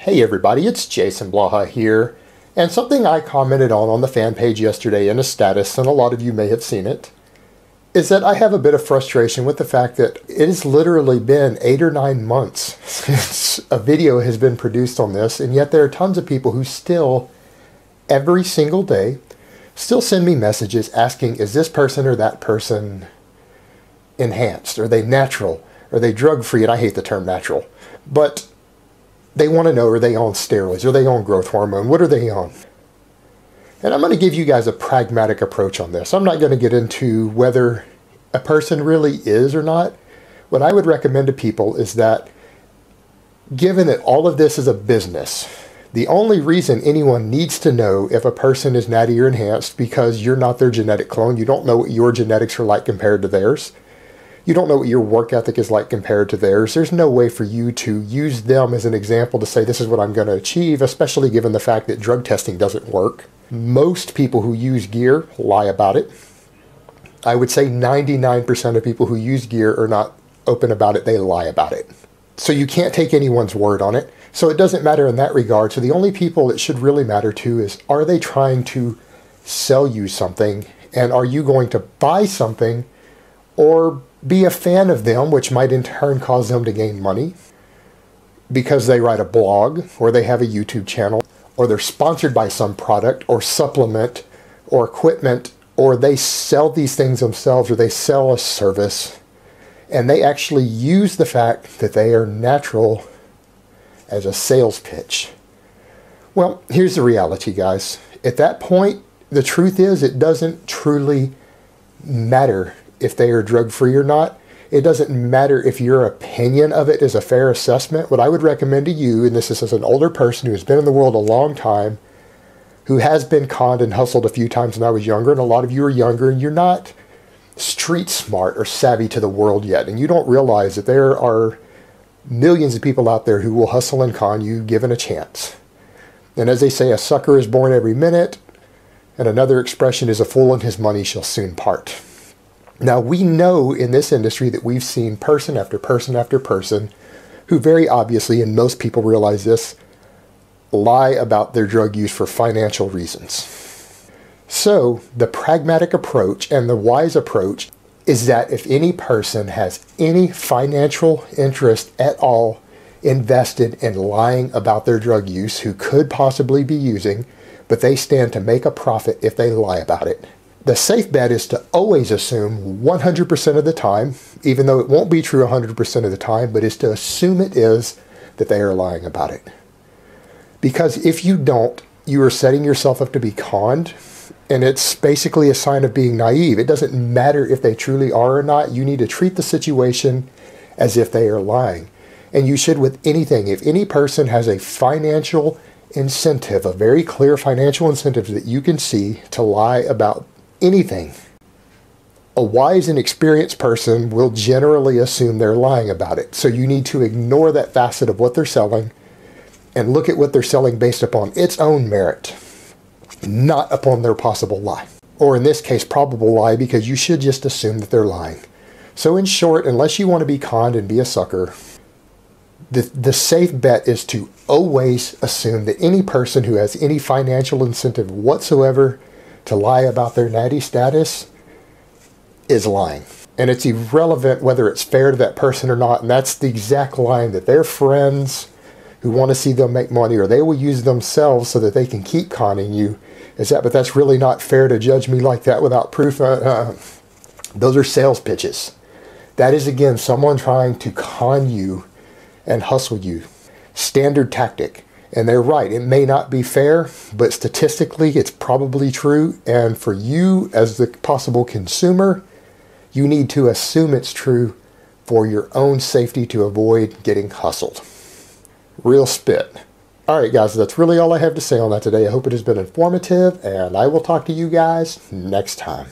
Hey everybody, it's Jason Blaha here, and something I commented on the fan page yesterday in a status, and a lot of you may have seen it, is that I have a bit of frustration with the fact that it has literally been 8 or 9 months since a video has been produced on this, and yet there are tons of people who still, every single day, still send me messages asking, is this person or that person enhanced? Are they natural? Are they drug-free? And I hate the term natural, but they want to know, are they on steroids? Are they on growth hormone? What are they on? And I'm going to give you guys a pragmatic approach on this. I'm not going to get into whether a person really is or not. What I would recommend to people is that, given that all of this is a business, the only reason anyone needs to know if a person is natty or enhanced, because you're not their genetic clone, you don't know what your genetics are like compared to theirs, you don't know what your work ethic is like compared to theirs. There's no way for you to use them as an example to say this is what I'm going to achieve, especially given the fact that drug testing doesn't work. Most people who use gear lie about it. I would say 99% of people who use gear are not open about it. They lie about it. So you can't take anyone's word on it. So it doesn't matter in that regard. So the only people it should really matter to is, are they trying to sell you something? And are you going to buy something or be a fan of them, which might in turn cause them to gain money because they write a blog or they have a YouTube channel or they're sponsored by some product or supplement or equipment, or they sell these things themselves, or they sell a service and they actually use the fact that they are natural as a sales pitch. Well, here's the reality, guys. At that point, the truth is it doesn't truly matter if they are drug-free or not. It doesn't matter if your opinion of it is a fair assessment. What I would recommend to you, and this is as an older person who has been in the world a long time, who has been conned and hustled a few times when I was younger, and a lot of you are younger, and you're not street smart or savvy to the world yet, and you don't realize that there are millions of people out there who will hustle and con you given a chance. And as they say, a sucker is born every minute, and another expression is, a fool and his money shall soon part. Now, we know in this industry that we've seen person after person after person who very obviously, and most people realize this, lie about their drug use for financial reasons. So the pragmatic approach and the wise approach is that if any person has any financial interest at all invested in lying about their drug use, who could possibly be using, but they stand to make a profit if they lie about it, the safe bet is to always assume 100% of the time, even though it won't be true 100% of the time, but is to assume it is, that they are lying about it. Because if you don't, you are setting yourself up to be conned, and it's basically a sign of being naive. It doesn't matter if they truly are or not. You need to treat the situation as if they are lying. And you should with anything. If any person has a financial incentive, a very clear financial incentive that you can see to lie about anything, a wise and experienced person will generally assume they're lying about it. So you need to ignore that facet of what they're selling and look at what they're selling based upon its own merit, not upon their possible lie. Or in this case, probable lie, because you should just assume that they're lying. So in short, unless you want to be conned and be a sucker, the safe bet is to always assume that any person who has any financial incentive whatsoever to lie about their natty status is lying. And it's irrelevant whether it's fair to that person or not. And that's the exact line that their friends who want to see them make money, or they will use themselves so that they can keep conning you, is that, but that's really not fair to judge me like that without proof. Those are sales pitches. That is, again, someone trying to con you and hustle you. Standard tactic. And they're right. It may not be fair, but statistically it's probably true. And for you as the possible consumer, you need to assume it's true for your own safety to avoid getting hustled. Real spit. All right, guys, that's really all I have to say on that today. I hope it has been informative, and I will talk to you guys next time.